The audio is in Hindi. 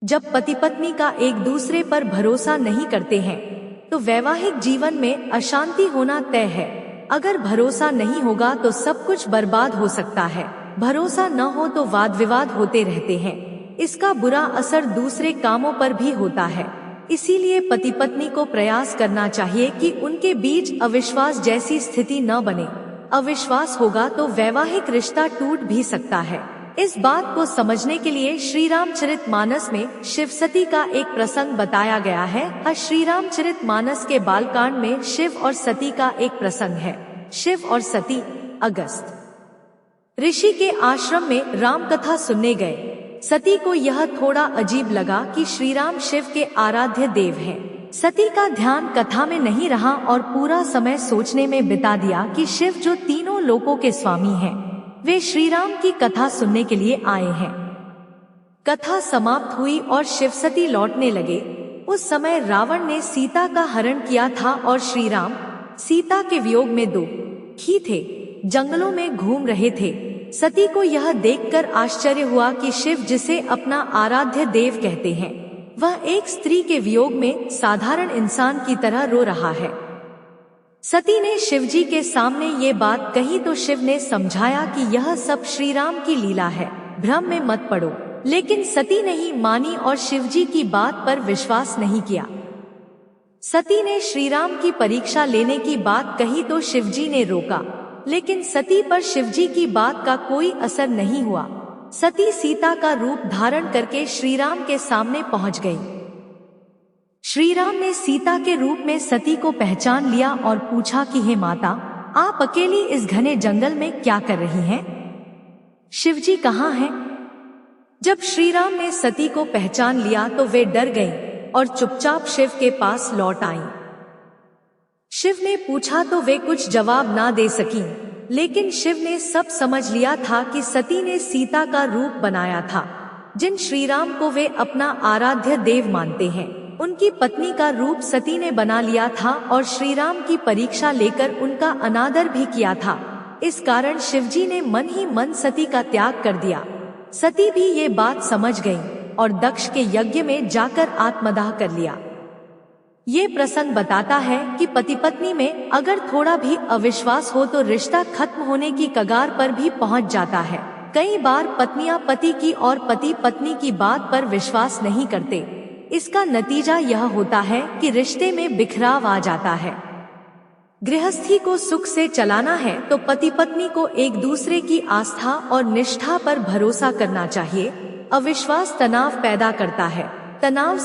जब पति पत्नी का एक दूसरे पर भरोसा नहीं करते हैं तो वैवाहिक जीवन में अशांति होना तय है। अगर भरोसा नहीं होगा तो सब कुछ बर्बाद हो सकता है। भरोसा न हो तो वाद विवाद होते रहते हैं। इसका बुरा असर दूसरे कामों पर भी होता है। इसीलिए पति पत्नी को प्रयास करना चाहिए कि उनके बीच अविश्वास जैसी स्थिति न बने। अविश्वास होगा तो वैवाहिक रिश्ता टूट भी सकता है। इस बात को समझने के लिए श्री रामचरितमानस में शिव सती का एक प्रसंग बताया गया है। श्री रामचरितमानस के बालकांड में शिव और सती का एक प्रसंग है। शिव और सती अगस्त ऋषि के आश्रम में राम कथा सुनने गए। सती को यह थोड़ा अजीब लगा कि श्री राम शिव के आराध्य देव हैं। सती का ध्यान कथा में नहीं रहा और पूरा समय सोचने में बिता दिया कि शिव जो तीनों लोकों के स्वामी हैं, वे श्री राम की कथा सुनने के लिए आए हैं। कथा समाप्त हुई और शिव सती लौटने लगे। उस समय रावण ने सीता का हरण किया था और श्री राम सीता के वियोग में दुखी थे, जंगलों में घूम रहे थे। सती को यह देखकर आश्चर्य हुआ कि शिव, जिसे अपना आराध्य देव कहते हैं, वह एक स्त्री के वियोग में साधारण इंसान की तरह रो रहा है। सती ने शिवजी के सामने ये बात कही तो शिव ने समझाया कि यह सब श्री राम की लीला है, भ्रम में मत पड़ो। लेकिन सती नहीं मानी और शिवजी की बात पर विश्वास नहीं किया। सती ने श्री राम की परीक्षा लेने की बात कही तो शिवजी ने रोका, लेकिन सती पर शिवजी की बात का कोई असर नहीं हुआ। सती सीता का रूप धारण करके श्री राम के सामने पहुंच गई। श्री राम ने सीता के रूप में सती को पहचान लिया और पूछा कि हे माता, आप अकेली इस घने जंगल में क्या कर रही हैं? शिवजी कहाँ हैं? जब श्री राम ने सती को पहचान लिया तो वे डर गईं और चुपचाप शिव के पास लौट आईं। शिव ने पूछा तो वे कुछ जवाब ना दे सकीं, लेकिन शिव ने सब समझ लिया था कि सती ने सीता का रूप बनाया था। जिन श्री राम को वे अपना आराध्य देव मानते हैं, उनकी पत्नी का रूप सती ने बना लिया था और श्री राम की परीक्षा लेकर उनका अनादर भी किया था। इस कारण शिवजी ने मन ही मन सती का त्याग कर दिया। सती भी ये बात समझ गई और दक्ष के यज्ञ में जाकर आत्मदाह कर लिया। ये प्रसंग बताता है कि पति पत्नी में अगर थोड़ा भी अविश्वास हो तो रिश्ता खत्म होने की कगार पर भी पहुंच जाता है। कई बार पत्नियां पति की और पति पत्नी की बात पर विश्वास नहीं करते। इसका नतीजा यह होता है कि रिश्ते में बिखराव आ जाता है। गृहस्थी को सुख से चलाना है तो पति पत्नी को एक दूसरे की आस्था और निष्ठा पर भरोसा करना चाहिए। अविश्वास तनाव पैदा करता है। तनाव से